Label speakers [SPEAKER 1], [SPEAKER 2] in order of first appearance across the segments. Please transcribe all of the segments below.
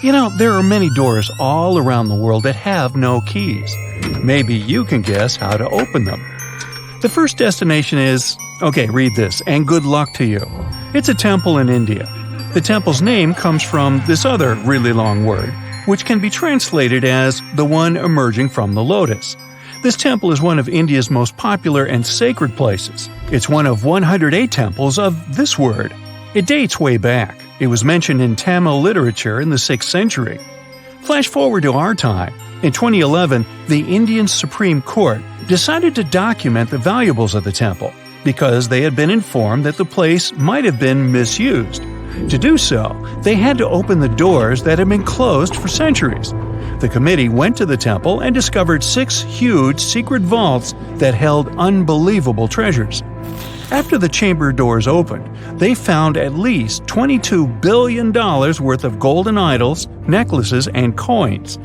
[SPEAKER 1] There are many doors all around the world that have no keys. Maybe you can guess how to open them. The first destination is, read this, and good luck to you. It's a temple in India. The temple's name comes from this other really long word, which can be translated as the one emerging from the lotus. This temple is one of India's most popular and sacred places. It's one of 108 temples of this word. It dates way back. It was mentioned in Tamil literature in the 6th century. Flash forward to our time. In 2011, the Indian Supreme Court decided to document the valuables of the temple because they had been informed that the place might have been misused. To do so, they had to open the doors that had been closed for centuries. The committee went to the temple and discovered 6 huge secret vaults that held unbelievable treasures. After the chamber doors opened, they found at least $22 billion worth of golden idols, necklaces, and coins.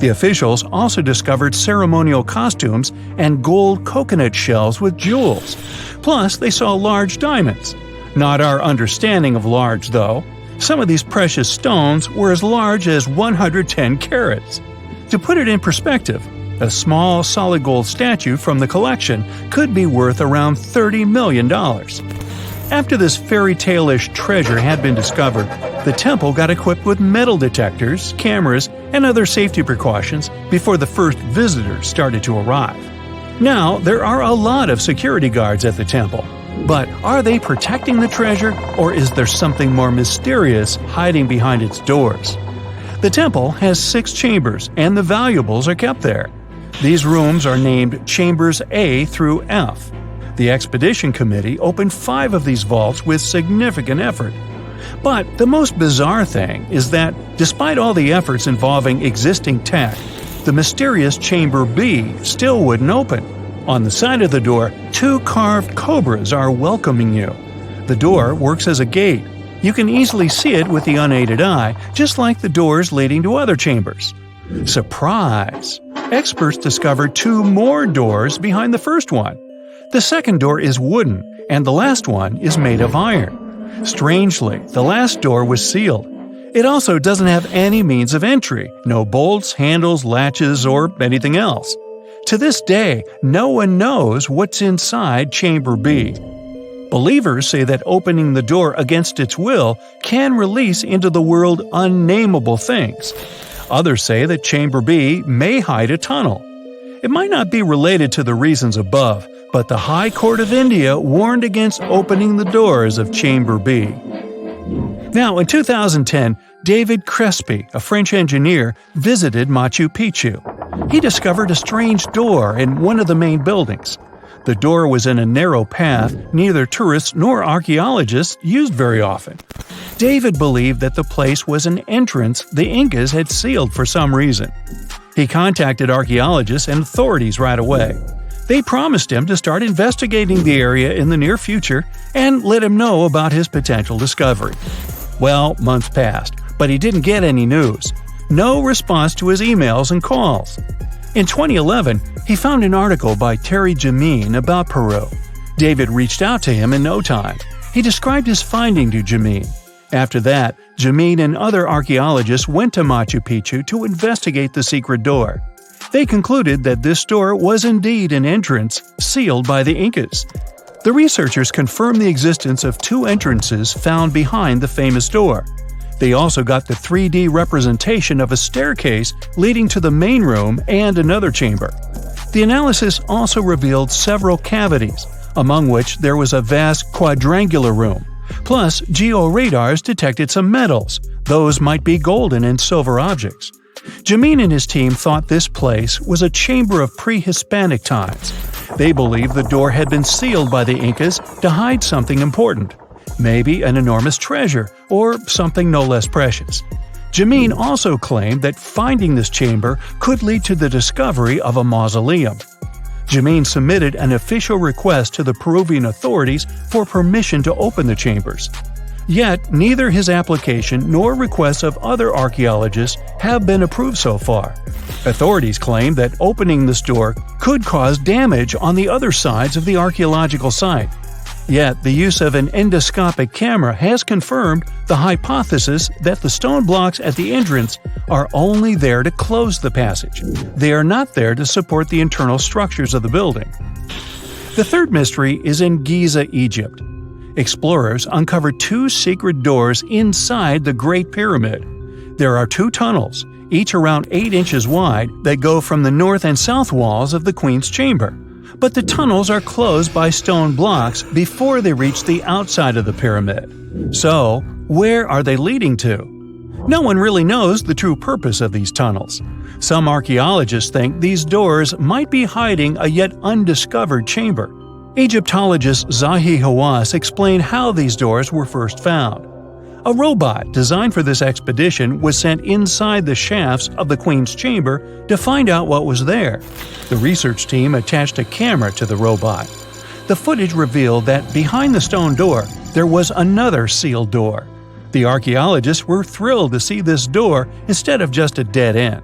[SPEAKER 1] The officials also discovered ceremonial costumes and gold coconut shells with jewels. Plus, they saw large diamonds. Not our understanding of large, though. Some of these precious stones were as large as 110 carats. To put it in perspective, a small solid gold statue from the collection could be worth around $30 million. After this fairy tale-ish treasure had been discovered, the temple got equipped with metal detectors, cameras, and other safety precautions before the first visitors started to arrive. Now, there are a lot of security guards at the temple. But are they protecting the treasure, or is there something more mysterious hiding behind its doors? The temple has 6 chambers, and the valuables are kept there. These rooms are named Chambers A through F. The expedition committee opened 5 of these vaults with significant effort. But the most bizarre thing is that, despite all the efforts involving existing tech, the mysterious Chamber B still wouldn't open. On the side of the door, 2 carved cobras are welcoming you. The door works as a gate. You can easily see it with the unaided eye, just like the doors leading to other chambers. Surprise! Experts discovered 2 more doors behind the first one. The second door is wooden, and the last one is made of iron. Strangely, the last door was sealed. It also doesn't have any means of entry, no bolts, handles, latches, or anything else. To this day, no one knows what's inside Chamber B. Believers say that opening the door against its will can release into the world unnameable things. Others say that Chamber B may hide a tunnel. It might not be related to the reasons above, but the High Court of India warned against opening the doors of Chamber B. Now, in 2010, David Crespi, a French engineer, visited Machu Picchu. He discovered a strange door in one of the main buildings. The door was in a narrow path neither tourists nor archaeologists used very often. David believed that the place was an entrance the Incas had sealed for some reason. He contacted archaeologists and authorities right away. They promised him to start investigating the area in the near future and let him know about his potential discovery. Well, months passed, but he didn't get any news. No response to his emails and calls. In 2011, he found an article by Terry Jameen about Peru. David reached out to him in no time. He described his finding to Jameen. After that, Jameen and other archaeologists went to Machu Picchu to investigate the secret door. They concluded that this door was indeed an entrance sealed by the Incas. The researchers confirmed the existence of 2 entrances found behind the famous door. They also got the 3D representation of a staircase leading to the main room and another chamber. The analysis also revealed several cavities, among which there was a vast quadrangular room. Plus, georadars detected some metals. Those might be golden and silver objects. Jameen and his team thought this place was a chamber of pre-Hispanic times. They believed the door had been sealed by the Incas to hide something important. Maybe an enormous treasure, or something no less precious. Jameen also claimed that finding this chamber could lead to the discovery of a mausoleum. Jameen submitted an official request to the Peruvian authorities for permission to open the chambers. Yet, neither his application nor requests of other archaeologists have been approved so far. Authorities claim that opening this door could cause damage on the other sides of the archaeological site. Yet, the use of an endoscopic camera has confirmed the hypothesis that the stone blocks at the entrance are only there to close the passage. They are not there to support the internal structures of the building. The third mystery is in Giza, Egypt. Explorers uncovered 2 secret doors inside the Great Pyramid. There are 2 tunnels, each around 8 inches wide, that go from the north and south walls of the Queen's chamber. But the tunnels are closed by stone blocks before they reach the outside of the pyramid. So, where are they leading to? No one really knows the true purpose of these tunnels. Some archaeologists think these doors might be hiding a yet undiscovered chamber. Egyptologist Zahi Hawass explained how these doors were first found. A robot designed for this expedition was sent inside the shafts of the Queen's chamber to find out what was there. The research team attached a camera to the robot. The footage revealed that behind the stone door, there was another sealed door. The archaeologists were thrilled to see this door instead of just a dead end.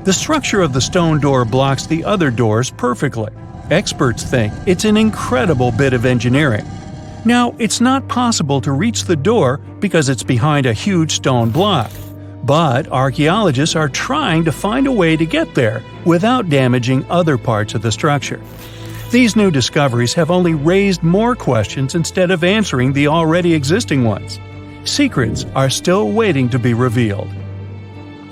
[SPEAKER 1] The structure of the stone door blocks the other doors perfectly. Experts think it's an incredible bit of engineering. Now, it's not possible to reach the door because it's behind a huge stone block. But archaeologists are trying to find a way to get there without damaging other parts of the structure. These new discoveries have only raised more questions instead of answering the already existing ones. Secrets are still waiting to be revealed.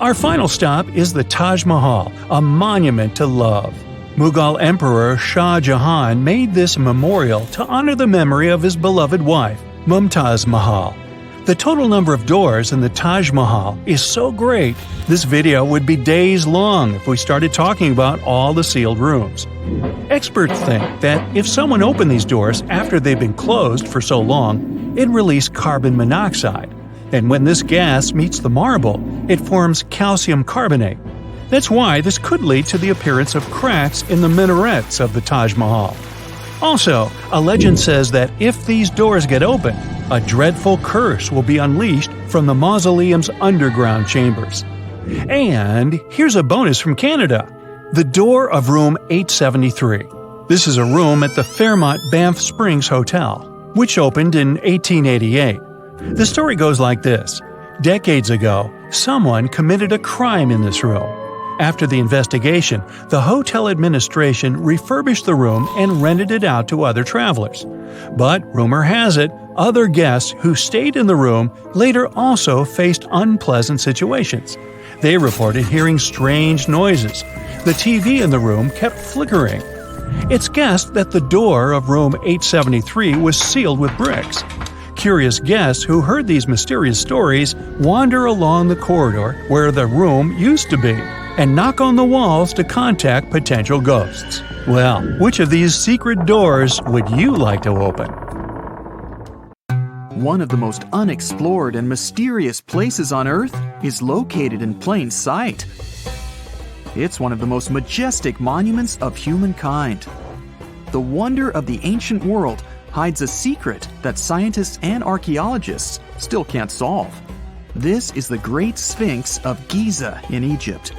[SPEAKER 1] Our final stop is the Taj Mahal, a monument to love. Mughal Emperor Shah Jahan made this memorial to honor the memory of his beloved wife, Mumtaz Mahal. The total number of doors in the Taj Mahal is so great, this video would be days long if we started talking about all the sealed rooms. Experts think that if someone opened these doors after they've been closed for so long, it released carbon monoxide. And when this gas meets the marble, it forms calcium carbonate. That's why this could lead to the appearance of cracks in the minarets of the Taj Mahal. Also, a legend says that if these doors get open, a dreadful curse will be unleashed from the mausoleum's underground chambers. And here's a bonus from Canada: the door of room 873. This is a room at the Fairmont Banff Springs Hotel, which opened in 1888. The story goes like this. Decades ago, someone committed a crime in this room. After the investigation, the hotel administration refurbished the room and rented it out to other travelers. But rumor has it, other guests who stayed in the room later also faced unpleasant situations. They reported hearing strange noises. The TV in the room kept flickering. It's guessed that the door of room 873 was sealed with bricks. Curious guests who heard these mysterious stories wander along the corridor where the room used to be and knock on the walls to contact potential ghosts. Well, which of these secret doors would you like to open?
[SPEAKER 2] One of the most unexplored and mysterious places on Earth is located in plain sight. It's one of the most majestic monuments of humankind. The wonder of the ancient world hides a secret that scientists and archaeologists still can't solve. This is the Great Sphinx of Giza in Egypt.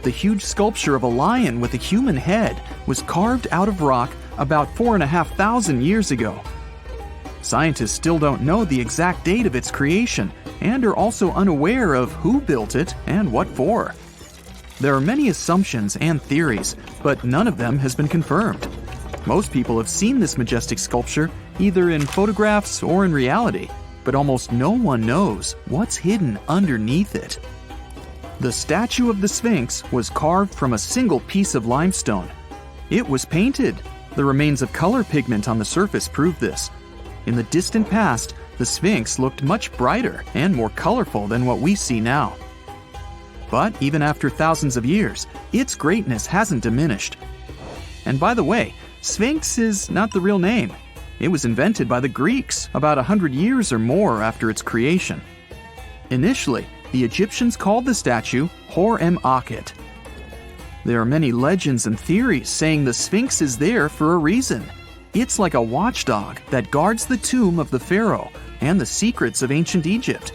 [SPEAKER 2] The huge sculpture of a lion with a human head was carved out of rock about 4,500 years ago. Scientists still don't know the exact date of its creation and are also unaware of who built it and what for. There are many assumptions and theories, but none of them has been confirmed. Most people have seen this majestic sculpture either in photographs or in reality, but almost no one knows what's hidden underneath it. The statue of the Sphinx was carved from a single piece of limestone. It was painted. The remains of color pigment on the surface prove this. In the distant past, the Sphinx looked much brighter and more colorful than what we see now. But even after thousands of years, its greatness hasn't diminished. And by the way, Sphinx is not the real name. It was invented by the Greeks about 100 years or more after its creation. Initially, the Egyptians called the statue Hor-em-Akhet. There are many legends and theories saying the Sphinx is there for a reason. It's like a watchdog that guards the tomb of the pharaoh and the secrets of ancient Egypt.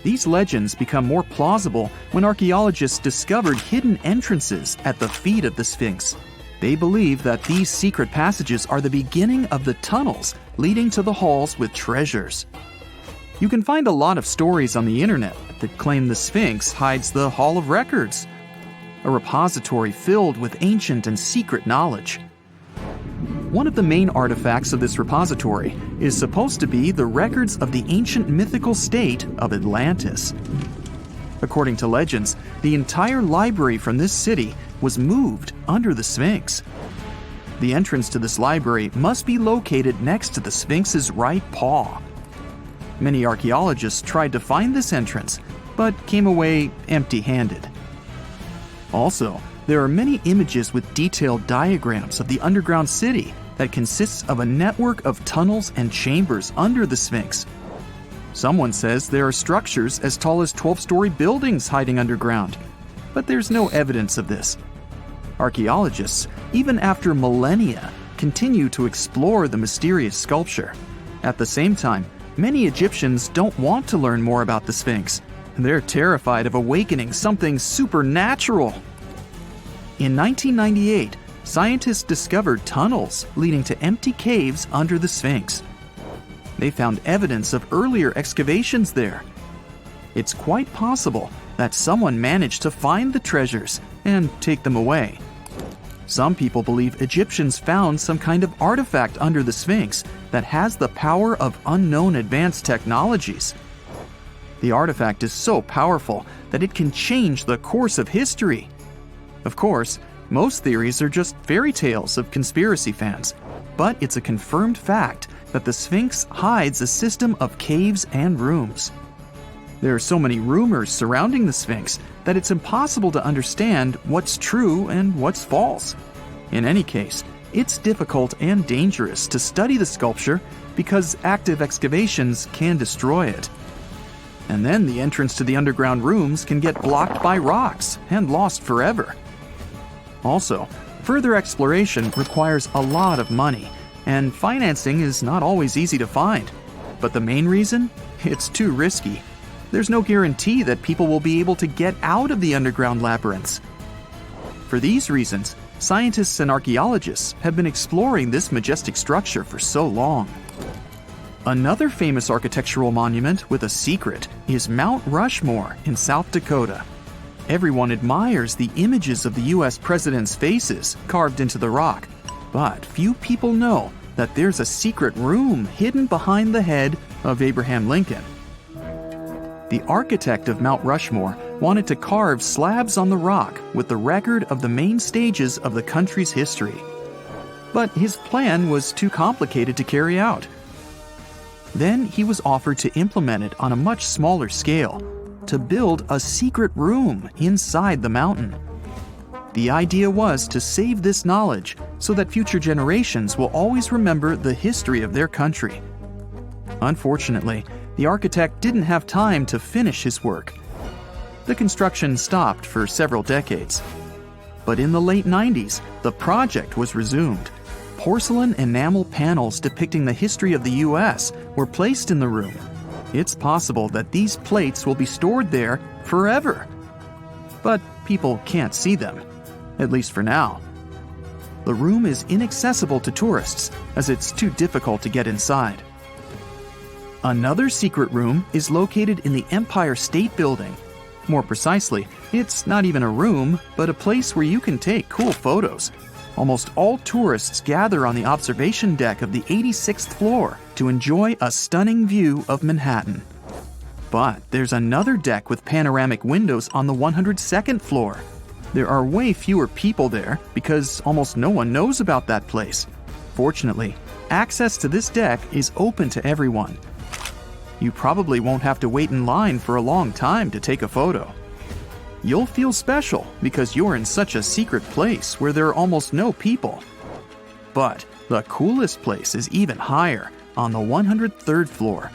[SPEAKER 2] These legends become more plausible when archaeologists discovered hidden entrances at the feet of the Sphinx. They believe that these secret passages are the beginning of the tunnels leading to the halls with treasures. You can find a lot of stories on the internet that claim the Sphinx hides the Hall of Records, a repository filled with ancient and secret knowledge. One of the main artifacts of this repository is supposed to be the records of the ancient mythical state of Atlantis. According to legends, the entire library from this city was moved under the Sphinx. The entrance to this library must be located next to the Sphinx's right paw. Many archaeologists tried to find this entrance, but came away empty-handed. Also, there are many images with detailed diagrams of the underground city that consists of a network of tunnels and chambers under the Sphinx. Someone says there are structures as tall as 12-story buildings hiding underground, but there's no evidence of this. Archaeologists, even after millennia, continue to explore the mysterious sculpture. At the same time, many Egyptians don't want to learn more about the Sphinx. They're terrified of awakening something supernatural. In 1998, scientists discovered tunnels leading to empty caves under the Sphinx. They found evidence of earlier excavations there. It's quite possible that someone managed to find the treasures and take them away. Some people believe Egyptians found some kind of artifact under the Sphinx that has the power of unknown advanced technologies. The artifact is so powerful that it can change the course of history. Of course, most theories are just fairy tales of conspiracy fans, but it's a confirmed fact that the Sphinx hides a system of caves and rooms. There are so many rumors surrounding the Sphinx that it's impossible to understand what's true and what's false. In any case, it's difficult and dangerous to study the sculpture because active excavations can destroy it. And then the entrance to the underground rooms can get blocked by rocks and lost forever. Also, further exploration requires a lot of money, and financing is not always easy to find. But the main reason? It's too risky. There's no guarantee that people will be able to get out of the underground labyrinths. For these reasons, scientists and archaeologists have been exploring this majestic structure for so long. Another famous architectural monument with a secret is Mount Rushmore in South Dakota. Everyone admires the images of the U.S. presidents' faces carved into the rock, but few people know that there's a secret room hidden behind the head of Abraham Lincoln. The architect of Mount Rushmore wanted to carve slabs on the rock with the record of the main stages of the country's history. But his plan was too complicated to carry out. Then he was offered to implement it on a much smaller scale, to build a secret room inside the mountain. The idea was to save this knowledge so that future generations will always remember the history of their country. Unfortunately, the architect didn't have time to finish his work. The construction stopped for several decades. But in the late 90s, the project was resumed. Porcelain enamel panels depicting the history of the U.S. were placed in the room. It's possible that these plates will be stored there forever. But people can't see them, at least for now. The room is inaccessible to tourists as it's too difficult to get inside. Another secret room is located in the Empire State Building. More precisely, it's not even a room, but a place where you can take cool photos. Almost all tourists gather on the observation deck of the 86th floor to enjoy a stunning view of Manhattan. But there's another deck with panoramic windows on the 102nd floor. There are way fewer people there because almost no one knows about that place. Fortunately, access to this deck is open to everyone. You probably won't have to wait in line for a long time to take a photo. You'll feel special because you're in such a secret place where there are almost no people. But the coolest place is even higher, on the 103rd floor.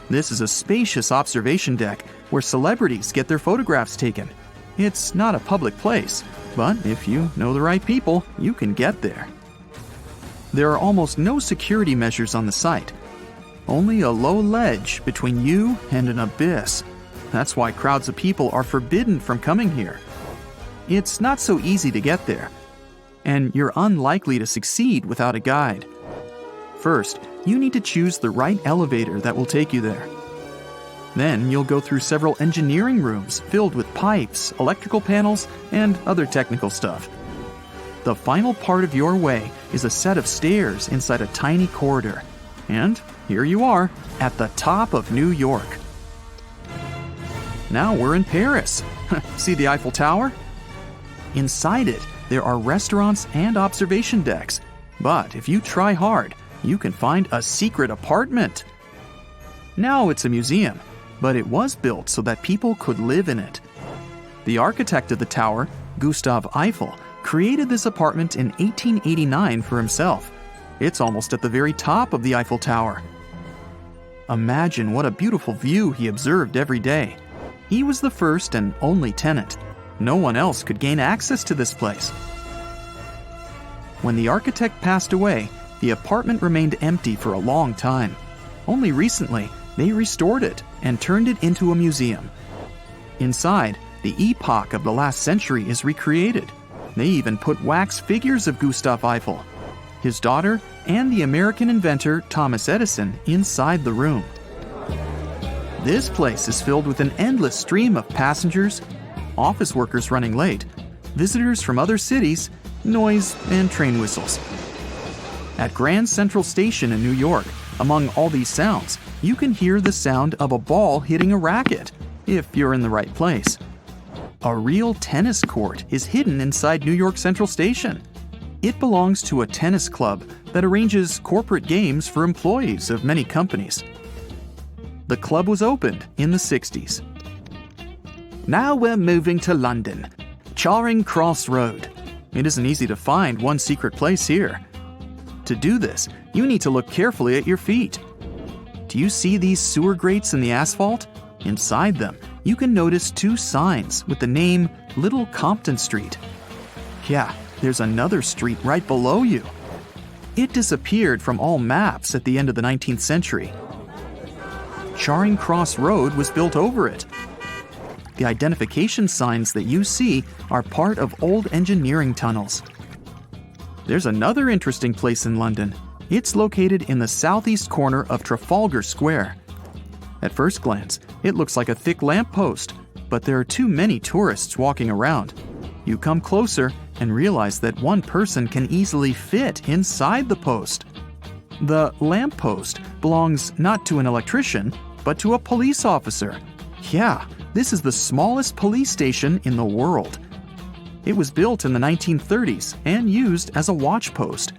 [SPEAKER 2] This is a spacious observation deck where celebrities get their photographs taken. It's not a public place, but if you know the right people, you can get there. There are almost no security measures on the site. Only a low ledge between you and an abyss. That's why crowds of people are forbidden from coming here. It's not so easy to get there. and you're unlikely to succeed without a guide. First, you need to choose the right elevator that will take you there. Then you'll go through several engineering rooms filled with pipes, electrical panels, and other technical stuff. The final part of your way is a set of stairs inside a tiny corridor. And here you are, at the top of New York. Now we're in Paris. See the Eiffel Tower? Inside it, there are restaurants and observation decks. But if you try hard, you can find a secret apartment. Now it's a museum, but it was built so that people could live in it. The architect of the tower, Gustav Eiffel, created this apartment in 1889 for himself. It's almost at the very top of the Eiffel Tower. Imagine what a beautiful view he observed every day. He was the first and only tenant. No one else could gain access to this place. When the architect passed away, the apartment remained empty for a long time. Only recently, they restored it and turned it into a museum. Inside, the epoch of the last century is recreated. They even put wax figures of Gustav Eiffel, his daughter, and the American inventor Thomas Edison inside the room. This place is filled with an endless stream of passengers, office workers running late, visitors from other cities, noise, and train whistles. At Grand Central Station in New York, among all these sounds, you can hear the sound of a ball hitting a racket, if you're in the right place. A real tennis court is hidden inside New York Central Station. It belongs to a tennis club that arranges corporate games for employees of many companies. The club was opened in the 60s. Now we're moving to London, Charing Cross Road. It isn't easy to find one secret place here. To do this, you need to look carefully at your feet. Do you see these sewer grates in the asphalt? Inside them, you can notice two signs with the name Little Compton Street. Yeah, there's another street right below you. It disappeared from all maps at the end of the 19th century. Charing Cross Road was built over it. The identification signs that you see are part of old engineering tunnels. There's another interesting place in London. It's located in the southeast corner of Trafalgar Square. At first glance, it looks like a thick lamppost, but there are too many tourists walking around. You come closer and realize that one person can easily fit inside the post. The lamppost belongs not to an electrician, but to a police officer. Yeah, this is the smallest police station in the world. It was built in the 1930s and used as a watch post.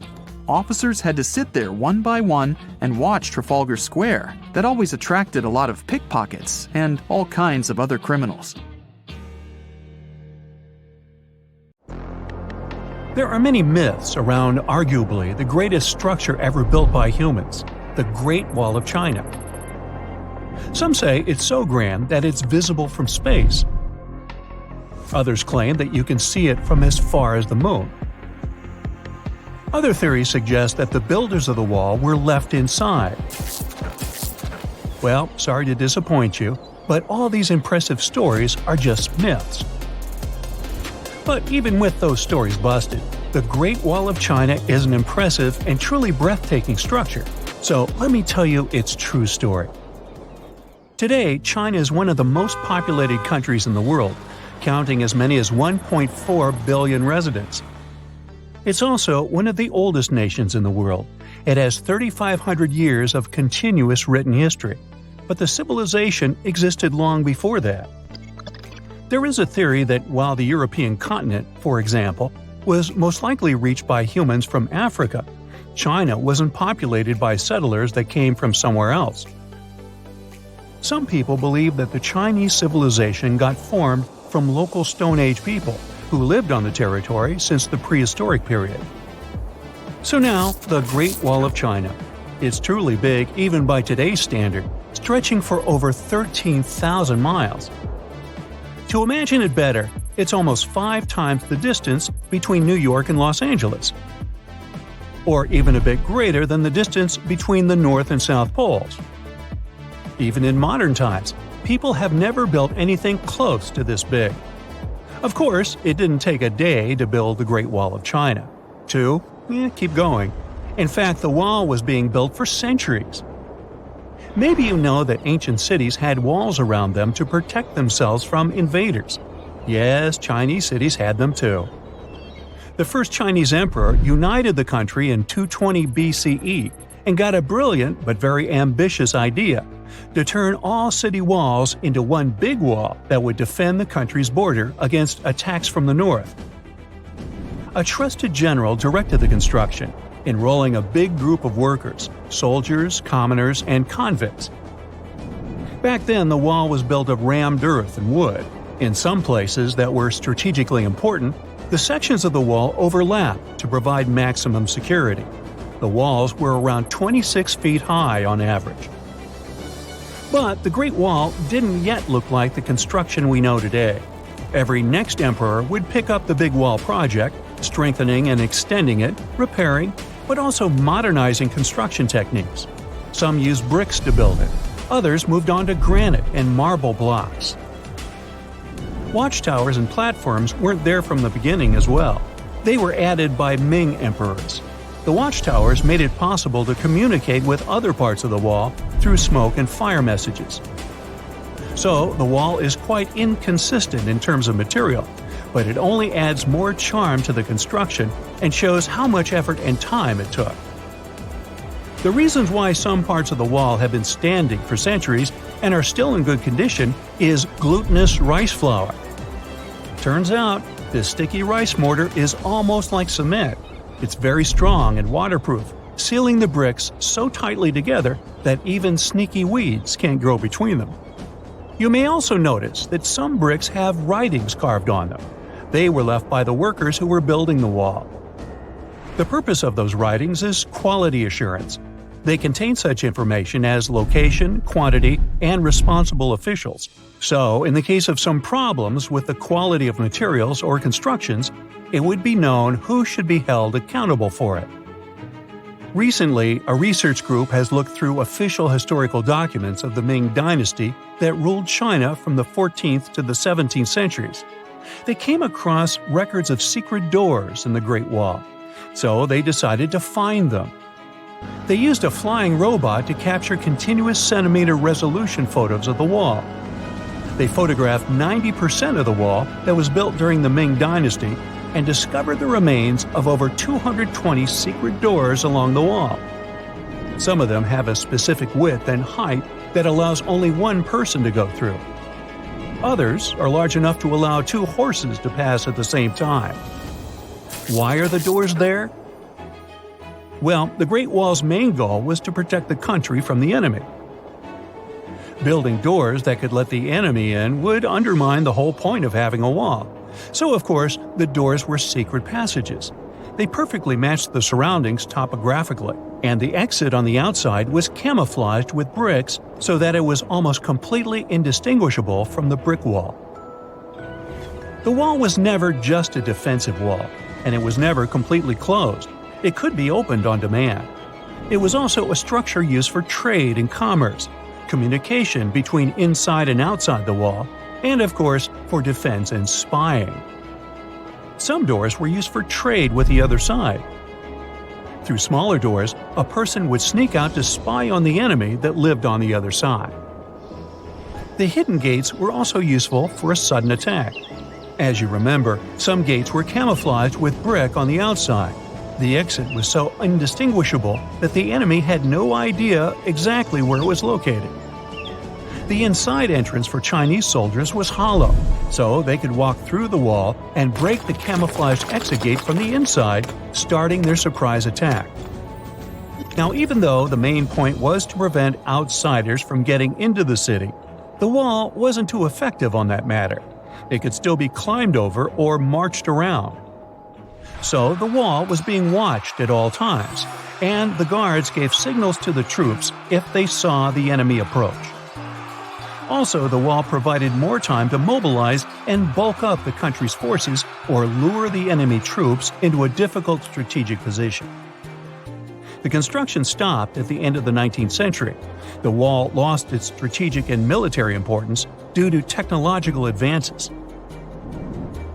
[SPEAKER 2] Officers had to sit there one by one and watch Trafalgar Square. That always attracted a lot of pickpockets and all kinds of other criminals.
[SPEAKER 1] There are many myths around arguably the greatest structure ever built by humans, the Great Wall of China. Some say it's so grand that it's visible from space. Others claim that you can see it from as far as the moon. Other theories suggest that the builders of the wall were left inside. Well, sorry to disappoint you, but all these impressive stories are just myths. But even with those stories busted, the Great Wall of China is an impressive and truly breathtaking structure. So let me tell you its true story. Today, China is one of the most populated countries in the world, counting as many as 1.4 billion residents. It's also one of the oldest nations in the world. It has 3,500 years of continuous written history, but the civilization existed long before that. There is a theory that while the European continent, for example, was most likely reached by humans from Africa, China wasn't populated by settlers that came from somewhere else. Some people believe that the Chinese civilization got formed from local Stone Age people who lived on the territory since the prehistoric period. So now, the Great Wall of China. It's truly big even by today's standard, stretching for over 13,000 miles. To imagine it better, it's almost 5 times the distance between New York and Los Angeles. Or even a bit greater than the distance between the North and South Poles. Even in modern times, people have never built anything close to this big. Of course, it didn't take a day to build the Great Wall of China. 2. Keep going. In fact, the wall was being built for centuries. Maybe you know that ancient cities had walls around them to protect themselves from invaders. Yes, Chinese cities had them too. The first Chinese emperor united the country in 220 BCE and got a brilliant but very ambitious idea to turn all city walls into one big wall that would defend the country's border against attacks from the north. A trusted general directed the construction, enrolling a big group of workers, soldiers, commoners, and convicts. Back then, the wall was built of rammed earth and wood. In some places that were strategically important, the sections of the wall overlapped to provide maximum security. The walls were around 26 feet high on average. But the Great Wall didn't yet look like the construction we know today. Every next emperor would pick up the big wall project, strengthening and extending it, repairing, but also modernizing construction techniques. Some used bricks to build it. Others moved on to granite and marble blocks. Watchtowers and platforms weren't there from the beginning as well. They were added by Ming emperors. The watchtowers made it possible to communicate with other parts of the wall through smoke and fire messages. So, the wall is quite inconsistent in terms of material, but it only adds more charm to the construction and shows how much effort and time it took. The reasons why some parts of the wall have been standing for centuries and are still in good condition is glutinous rice flour. Turns out, this sticky rice mortar is almost like cement. It's very strong and waterproof, sealing the bricks so tightly together that even sneaky weeds can't grow between them. You may also notice that some bricks have writings carved on them. They were left by the workers who were building the wall. The purpose of those writings is quality assurance. They contain such information as location, quantity, and responsible officials. So, in the case of some problems with the quality of materials or constructions, it would be known who should be held accountable for it. Recently, a research group has looked through official historical documents of the Ming Dynasty that ruled China from the 14th to the 17th centuries. They came across records of secret doors in the Great Wall, so they decided to find them. They used a flying robot to capture continuous centimeter resolution photos of the wall. They photographed 90% of the wall that was built during the Ming Dynasty and discovered the remains of over 220 secret doors along the wall. Some of them have a specific width and height that allows only one person to go through. Others are large enough to allow 2 horses to pass at the same time. Why are the doors there? Well, the Great Wall's main goal was to protect the country from the enemy. Building doors that could let the enemy in would undermine the whole point of having a wall. So, of course, the doors were secret passages. They perfectly matched the surroundings topographically, and the exit on the outside was camouflaged with bricks so that it was almost completely indistinguishable from the brick wall. The wall was never just a defensive wall, and it was never completely closed. It could be opened on demand. It was also a structure used for trade and commerce, communication between inside and outside the wall, and of course, for defense and spying. Some doors were used for trade with the other side. Through smaller doors, a person would sneak out to spy on the enemy that lived on the other side. The hidden gates were also useful for a sudden attack. As you remember, some gates were camouflaged with brick on the outside. The exit was so indistinguishable that the enemy had no idea exactly where it was located. The inside entrance for Chinese soldiers was hollow, so they could walk through the wall and break the camouflaged exit gate from the inside, starting their surprise attack. Now, even though the main point was to prevent outsiders from getting into the city, the wall wasn't too effective on that matter. It could still be climbed over or marched around. So the wall was being watched at all times, and the guards gave signals to the troops if they saw the enemy approach. Also, the wall provided more time to mobilize and bulk up the country's forces or lure the enemy troops into a difficult strategic position. The construction stopped at the end of the 19th century. The wall lost its strategic and military importance due to technological advances.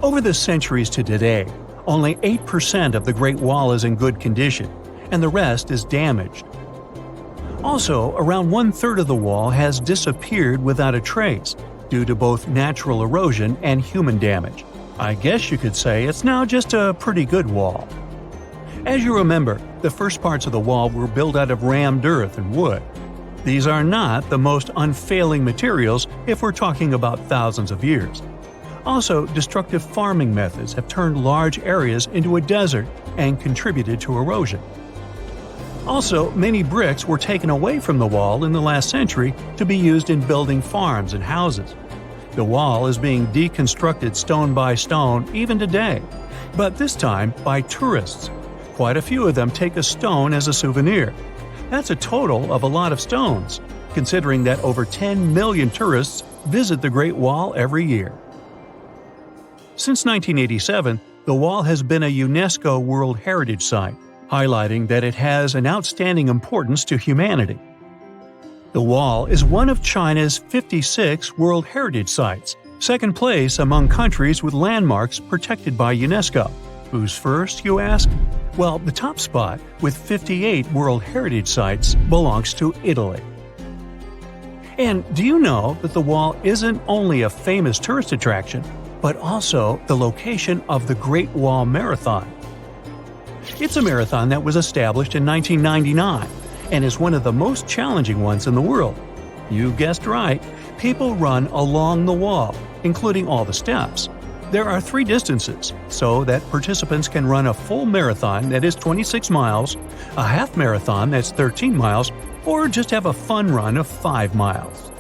[SPEAKER 1] Over the centuries to today, Only 8% of the Great Wall is in good condition, and the rest is damaged. Also, around 1/3 of the wall has disappeared without a trace, due to both natural erosion and human damage. I guess you could say it's now just a pretty good wall. As you remember, the first parts of the wall were built out of rammed earth and wood. These are not the most unfailing materials if we're talking about thousands of years. Also, destructive farming methods have turned large areas into a desert and contributed to erosion. Also, many bricks were taken away from the wall in the last century to be used in building farms and houses. The wall is being deconstructed stone by stone even today, but this time by tourists. Quite a few of them take a stone as a souvenir. That's a total of a lot of stones, considering that over 10 million tourists visit the Great Wall every year. Since 1987, the wall has been a UNESCO World Heritage Site, highlighting that it has an outstanding importance to humanity. The wall is one of China's 56 World Heritage Sites, second place among countries with landmarks protected by UNESCO. Who's first, you ask? Well, the top spot, with 58 World Heritage Sites, belongs to Italy. And do you know that the wall isn't only a famous tourist attraction, but also the location of the Great Wall Marathon? It's a marathon that was established in 1999 and is one of the most challenging ones in the world. You guessed right, people run along the wall, including all the steps. There are 3 distances, so that participants can run a full marathon that is 26 miles, a half marathon that's 13 miles, or just have a fun run of 5 miles.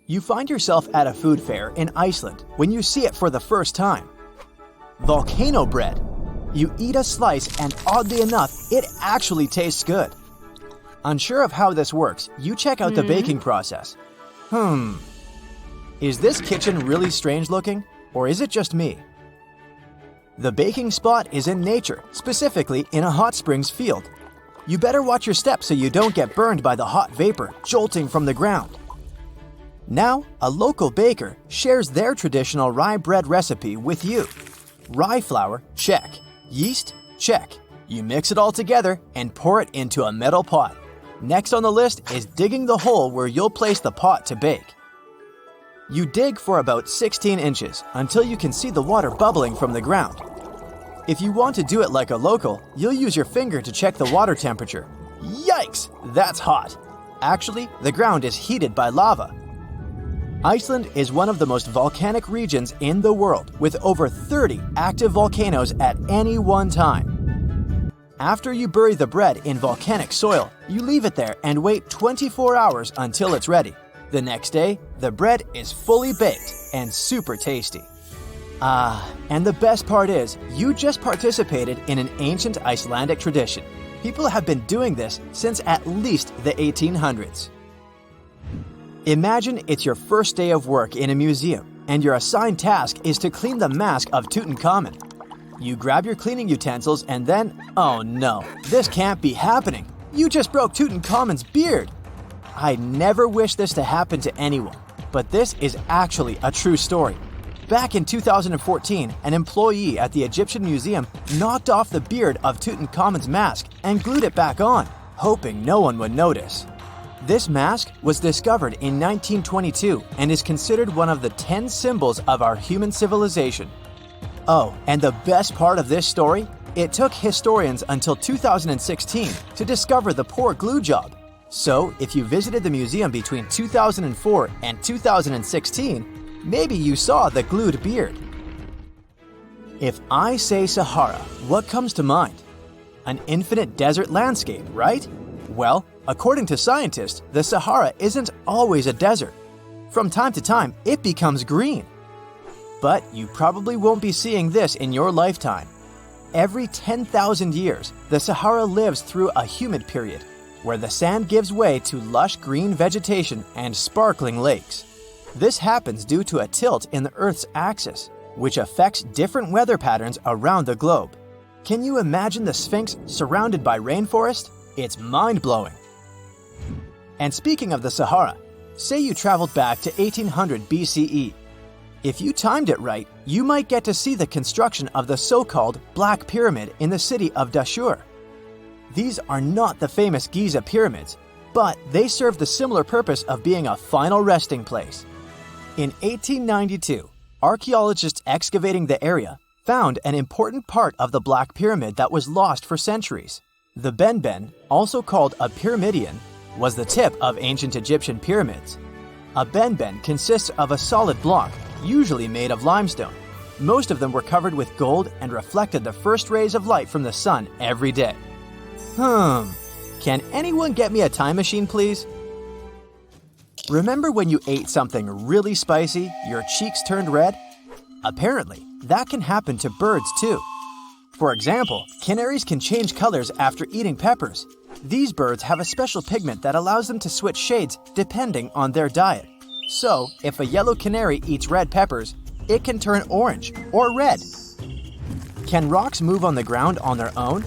[SPEAKER 3] You find yourself at a food fair in Iceland when you see it for the first time. Volcano bread. You eat a slice and oddly enough, it actually tastes good. Unsure of how this works, you check out the baking process. Is this kitchen really strange looking, or is it just me? The baking spot is in nature, specifically in a hot springs field. You better watch your steps so you don't get burned by the hot vapor jolting from the ground. Now, a local baker shares their traditional rye bread recipe with you. Rye flour, check. Yeast, check. You mix it all together and pour it into a metal pot. Next on the list is digging the hole where you'll place the pot to bake. You dig for about 16 inches until you can see the water bubbling from the ground. If you want to do it like a local, you'll use your finger to check the water temperature. Yikes, that's hot. Actually, the ground is heated by lava. Iceland is one of the most volcanic regions in the world, with over 30 active volcanoes at any one time. After you bury the bread in volcanic soil, you leave it there and wait 24 hours until it's ready. The next day, the bread is fully baked and super tasty. And the best part is, you just participated in an ancient Icelandic tradition. People have been doing this since at least the 1800s. Imagine it's your first day of work in a museum, and your assigned task is to clean the mask of Tutankhamun. You grab your cleaning utensils and then, oh no, this can't be happening. You just broke Tutankhamun's beard. I never wish this to happen to anyone, but this is actually a true story. Back in 2014, an employee at the Egyptian Museum knocked off the beard of Tutankhamun's mask and glued it back on, hoping no one would notice. This mask was discovered in 1922 and is considered one of the 10 symbols of our human civilization. Oh, and the best part of this story? It took historians until 2016 to discover the poor glue job. So, if you visited the museum between 2004 and 2016, maybe you saw the glued beard. If I say Sahara, what comes to mind? An infinite desert landscape, right? Well, according to scientists, the Sahara isn't always a desert. From time to time, it becomes green. But you probably won't be seeing this in your lifetime. Every 10,000 years, the Sahara lives through a humid period, where the sand gives way to lush green vegetation and sparkling lakes. This happens due to a tilt in the Earth's axis, which affects different weather patterns around the globe. Can you imagine the Sphinx surrounded by rainforest? It's mind-blowing. And speaking of the Sahara, say you traveled back to 1800 BCE. If you timed it right, you might get to see the construction of the so-called Black Pyramid in the city of Dashur. These are not the famous Giza pyramids, but they serve the similar purpose of being a final resting place. In 1892, archaeologists excavating the area found an important part of the Black Pyramid that was lost for centuries. The benben, also called a pyramidion, was the tip of ancient Egyptian pyramids. A benben consists of a solid block, usually made of limestone. Most of them were covered with gold and reflected the first rays of light from the sun every day. Can anyone get me a time machine, please? Remember when you ate something really spicy, your cheeks turned red? Apparently, that can happen to birds too. For example, canaries can change colors after eating peppers. These birds have a special pigment that allows them to switch shades depending on their diet. So, if a yellow canary eats red peppers, it can turn orange or red. Can rocks move on the ground on their own?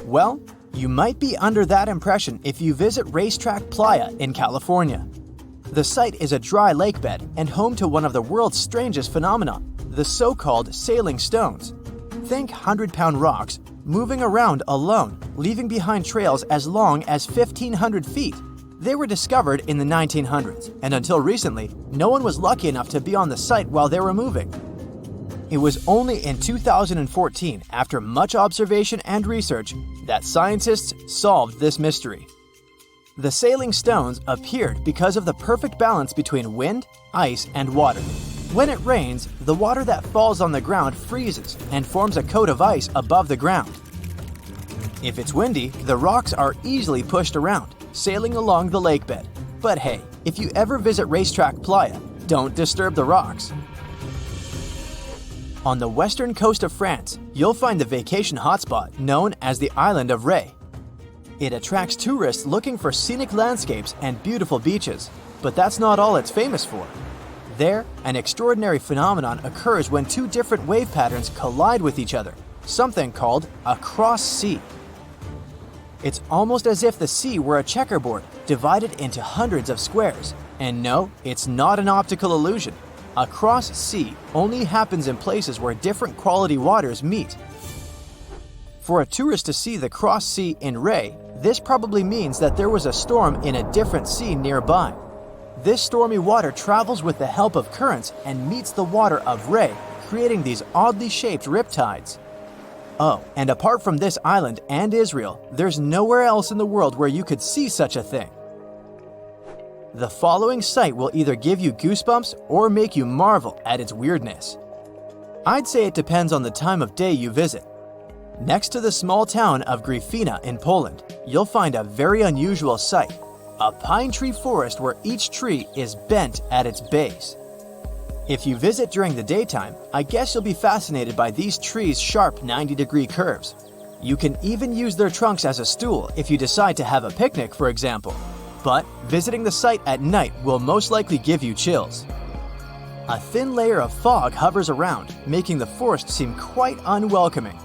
[SPEAKER 3] Well, you might be under that impression if you visit Racetrack Playa in California. The site is a dry lake bed and home to one of the world's strangest phenomena, the so-called sailing stones. Think 100-pound rocks moving around alone, leaving behind trails as long as 1,500 feet. They were discovered in the 1900s, and until recently, no one was lucky enough to be on the site while they were moving. It was only in 2014, after much observation and research, that scientists solved this mystery. The sailing stones appeared because of the perfect balance between wind, ice, and water. When it rains, the water that falls on the ground freezes and forms a coat of ice above the ground. If it's windy, the rocks are easily pushed around, sailing along the lake bed. But hey, if you ever visit Racetrack Playa, don't disturb the rocks. On the western coast of France, you'll find the vacation hotspot known as the island of Ré. It attracts tourists looking for scenic landscapes and beautiful beaches, but that's not all it's famous for. There, an extraordinary phenomenon occurs when two different wave patterns collide with each other, something called a cross sea. It's almost as if the sea were a checkerboard divided into hundreds of squares. And no, it's not an optical illusion. A cross sea only happens in places where different quality waters meet. For a tourist to see the cross sea in Ré, this probably means that there was a storm in a different sea nearby. This stormy water travels with the help of currents and meets the water of Ré, creating these oddly shaped riptides. Oh, and apart from this island and Israel, there's nowhere else in the world where you could see such a thing. The following sight will either give you goosebumps or make you marvel at its weirdness. I'd say it depends on the time of day you visit. Next to the small town of Gryfina in Poland, you'll find a very unusual sight, a pine tree forest where each tree is bent at its base. If you visit during the daytime, I guess you'll be fascinated by these trees' sharp 90-degree curves. You can even use their trunks as a stool if you decide to have a picnic, for example. But visiting the site at night will most likely give you chills. A thin layer of fog hovers around, making the forest seem quite unwelcoming.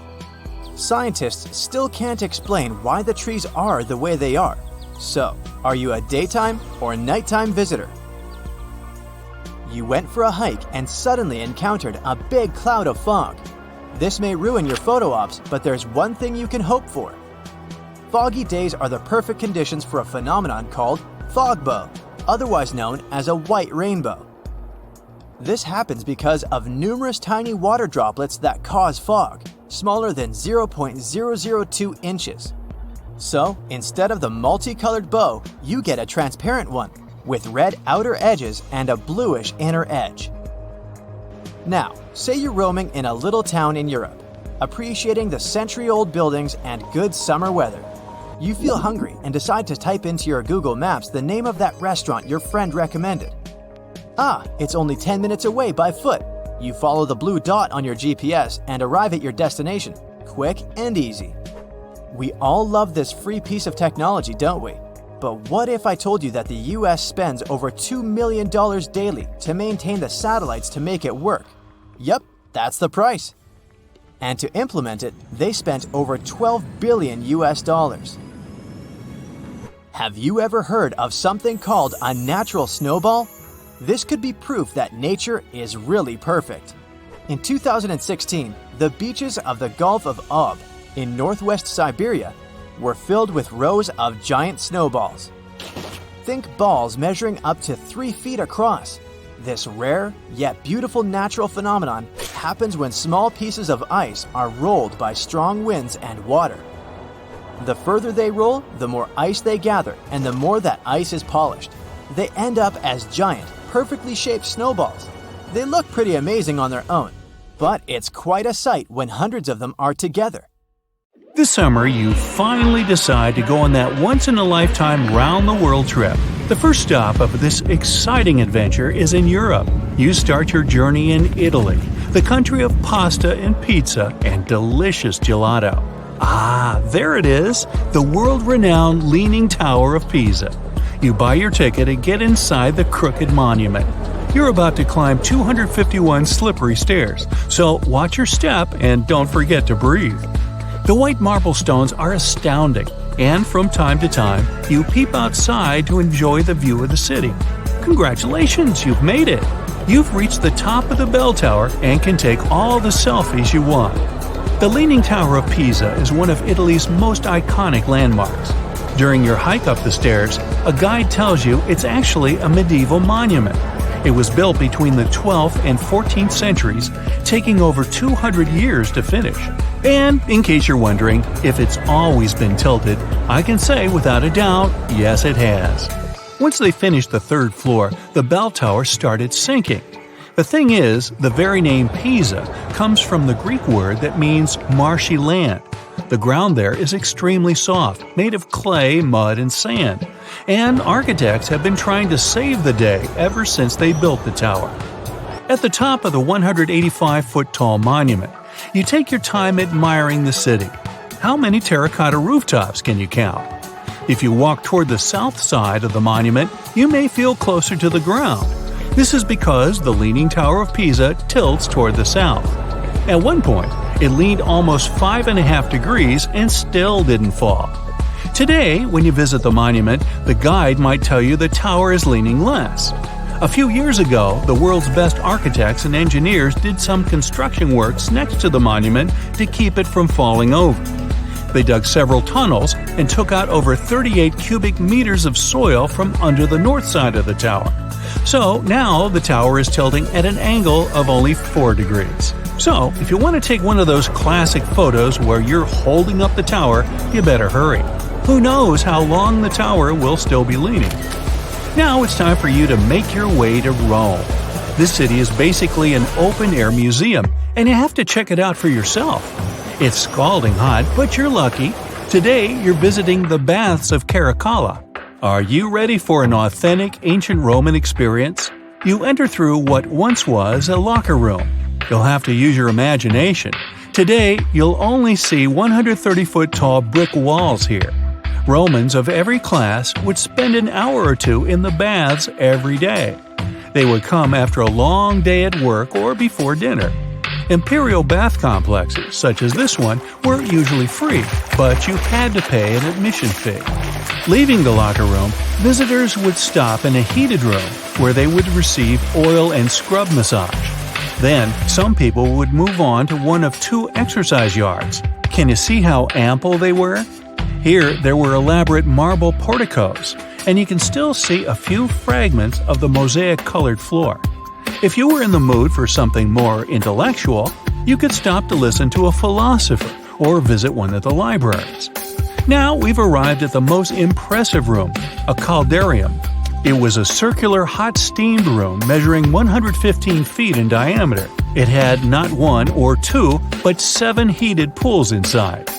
[SPEAKER 3] Scientists still can't explain why the trees are the way they are. So, are you a daytime or nighttime visitor? You went for a hike and suddenly encountered a big cloud of fog. This may ruin your photo ops, but there's one thing you can hope for. Foggy days are the perfect conditions for a phenomenon called fog bow, otherwise known as a white rainbow. This happens because of numerous tiny water droplets that cause fog, smaller than 0.002 inches. So, instead of the multicolored bow, you get a transparent one, with red outer edges and a bluish inner edge. Now, say you're roaming in a little town in Europe, appreciating the century-old buildings and good summer weather. You feel hungry and decide to type into your Google Maps the name of that restaurant your friend recommended. It's only 10 minutes away by foot. You follow the blue dot on your GPS and arrive at your destination, quick and easy. We all love this free piece of technology, don't we? But what if I told you that the US spends over $2 million daily to maintain the satellites to make it work? Yep, that's the price. And to implement it, they spent over $12 billion US. Have you ever heard of something called a natural snowball? This could be proof that nature is really perfect. In 2016, the beaches of the Gulf of Ob in northwest Siberia were filled with rows of giant snowballs. Think balls measuring up to 3 feet across. This rare, yet beautiful natural phenomenon happens when small pieces of ice are rolled by strong winds and water. The further they roll, the more ice they gather, and the more that ice is polished. They end up as giant, perfectly shaped snowballs. They look pretty amazing on their own, but it's quite a sight when hundreds of them are together.
[SPEAKER 1] This summer, you finally decide to go on that once-in-a-lifetime round-the-world trip. The first stop of this exciting adventure is in Europe. You start your journey in Italy, the country of pasta and pizza and delicious gelato. Ah, there it is, the world-renowned Leaning Tower of Pisa. You buy your ticket and get inside the crooked monument. You're about to climb 251 slippery stairs, so watch your step and don't forget to breathe. The white marble stones are astounding, and from time to time, you peep outside to enjoy the view of the city. Congratulations, you've made it! You've reached the top of the bell tower and can take all the selfies you want. The Leaning Tower of Pisa is one of Italy's most iconic landmarks. During your hike up the stairs, a guide tells you it's actually a medieval monument. It was built between the 12th and 14th centuries, taking over 200 years to finish. And in case you're wondering if it's always been tilted, I can say without a doubt, yes it has. Once they finished the third floor, the bell tower started sinking. The thing is, the very name Pisa comes from the Greek word that means marshy land. The ground there is extremely soft, made of clay, mud, and sand. And architects have been trying to save the day ever since they built the tower. At the top of the 185-foot-tall monument, you take your time admiring the city. How many terracotta rooftops can you count? If you walk toward the south side of the monument, you may feel closer to the ground. This is because the Leaning Tower of Pisa tilts toward the south. At one point, it leaned almost 5.5 degrees and still didn't fall. Today, when you visit the monument, the guide might tell you the tower is leaning less. A few years ago, the world's best architects and engineers did some construction works next to the monument to keep it from falling over. They dug several tunnels and took out over 38 cubic meters of soil from under the north side of the tower. So now the tower is tilting at an angle of only 4 degrees. So, if you want to take one of those classic photos where you're holding up the tower, you better hurry. Who knows how long the tower will still be leaning? Now it's time for you to make your way to Rome. This city is basically an open-air museum, and you have to check it out for yourself. It's scalding hot, but you're lucky. Today, you're visiting the Baths of Caracalla. Are you ready for an authentic ancient Roman experience? You enter through what once was a locker room. You'll have to use your imagination. Today, you'll only see 130-foot-tall brick walls here. Romans of every class would spend an hour or two in the baths every day. They would come after a long day at work or before dinner. Imperial bath complexes, such as this one, were usually free, but you had to pay an admission fee. Leaving the locker room, visitors would stop in a heated room where they would receive oil and scrub massage. Then, some people would move on to one of 2 exercise yards. Can you see how ample they were? Here, there were elaborate marble porticos, and you can still see a few fragments of the mosaic-colored floor. If you were in the mood for something more intellectual, you could stop to listen to a philosopher or visit one of the libraries. Now we've arrived at the most impressive room, a caldarium. It was a circular hot-steamed room measuring 115 feet in diameter. It had not 1 or 2, but 7 heated pools inside.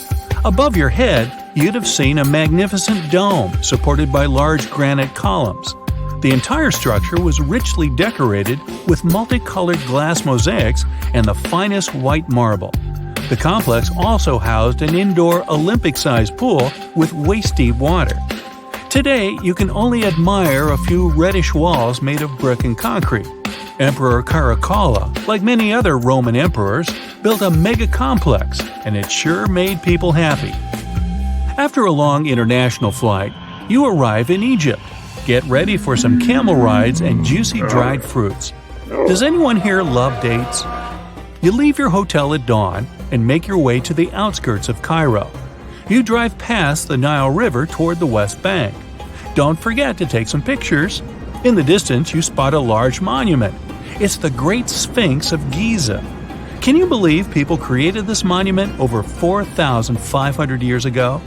[SPEAKER 1] Above your head, you'd have seen a magnificent dome supported by large granite columns. The entire structure was richly decorated with multicolored glass mosaics and the finest white marble. The complex also housed an indoor Olympic-sized pool with waist-deep water. Today, you can only admire a few reddish walls made of brick and concrete. Emperor Caracalla, like many other Roman emperors, built a mega-complex, and it sure made people happy. After a long international flight, you arrive in Egypt. get ready for some camel rides and juicy dried fruits. Does anyone here love dates? You leave your hotel at dawn and make your way to the outskirts of Cairo. You drive past the Nile River toward the West Bank. Don't forget to take some pictures. In the distance, you spot a large monument. It's the Great Sphinx of Giza. Can you believe people created this monument over 4,500 years ago?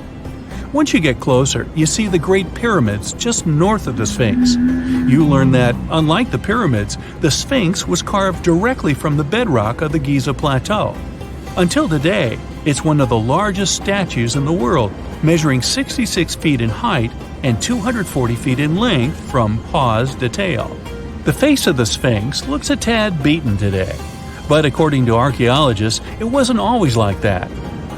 [SPEAKER 1] Once you get closer, you see the Great Pyramids just north of the Sphinx. You learn that, unlike the pyramids, the Sphinx was carved directly from the bedrock of the Giza Plateau. Until today, it's one of the largest statues in the world, measuring 66 feet in height and 240 feet in length from paws to tail. The face of the Sphinx looks a tad beaten today, but according to archaeologists, it wasn't always like that.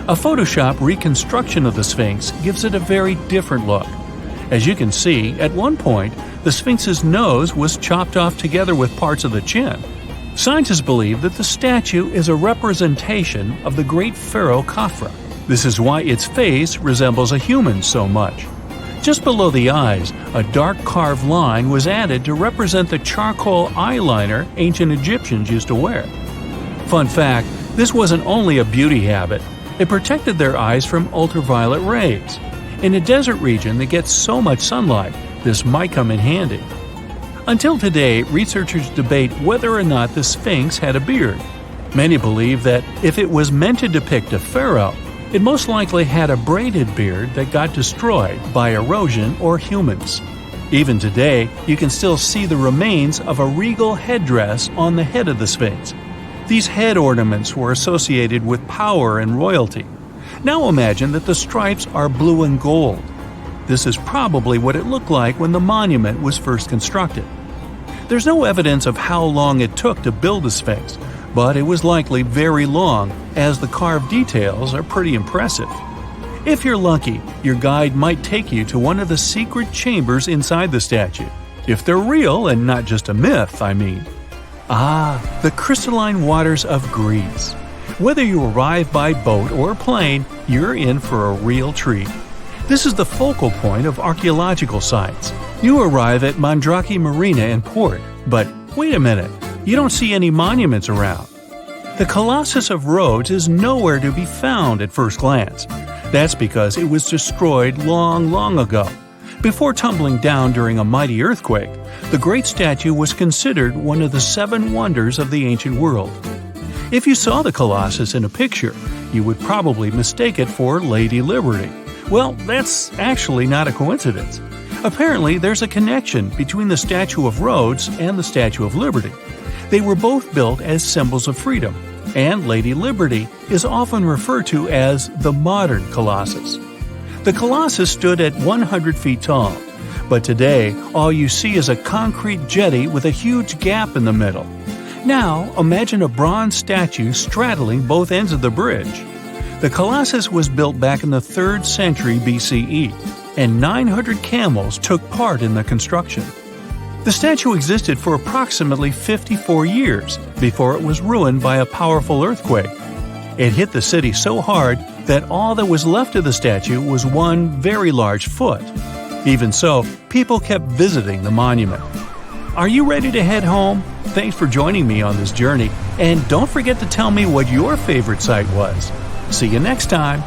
[SPEAKER 1] A Photoshop reconstruction of the Sphinx gives it a very different look. As you can see, at one point, the Sphinx's nose was chopped off together with parts of the chin. Scientists believe that the statue is a representation of the great pharaoh Khafra. This is why its face resembles a human so much. Just below the eyes, a dark carved line was added to represent the charcoal eyeliner ancient Egyptians used to wear. Fun fact, this wasn't only a beauty habit. It protected their eyes from ultraviolet rays. In a desert region that gets so much sunlight, this might come in handy. Until today, researchers debate whether or not the Sphinx had a beard. Many believe that if it was meant to depict a pharaoh, it most likely had a braided beard that got destroyed by erosion or humans. Even today, you can still see the remains of a regal headdress on the head of the Sphinx. These head ornaments were associated with power and royalty. Now imagine that the stripes are blue and gold. This is probably what it looked like when the monument was first constructed. There's no evidence of how long it took to build the Sphinx, but it was likely very long, as the carved details are pretty impressive. If you're lucky, your guide might take you to one of the secret chambers inside the statue. If they're real and not just a myth, I mean. The crystalline waters of Greece. Whether you arrive by boat or plane, you're in for a real treat. This is the focal point of archaeological sites. You arrive at Mandrake Marina and Port, but wait a minute, you don't see any monuments around. The Colossus of Rhodes is nowhere to be found at first glance. That's because it was destroyed long ago. Before tumbling down during a mighty earthquake, the great statue was considered one of the 7 wonders of the ancient world. If you saw the Colossus in a picture, you would probably mistake it for Lady Liberty. Well, that's actually not a coincidence. Apparently, there's a connection between the Statue of Rhodes and the Statue of Liberty. They were both built as symbols of freedom, and Lady Liberty is often referred to as the modern Colossus. The Colossus stood at 100 feet tall, but today all you see is a concrete jetty with a huge gap in the middle. Now imagine a bronze statue straddling both ends of the bridge. The Colossus was built back in the 3rd century BCE, and 900 camels took part in the construction. The statue existed for approximately 54 years before it was ruined by a powerful earthquake. It hit the city so hard that all that was left of the statue was one very large foot. Even so, people kept visiting the monument. Are you ready to head home? Thanks for joining me on this journey, and don't forget to tell me what your favorite site was. See you next time!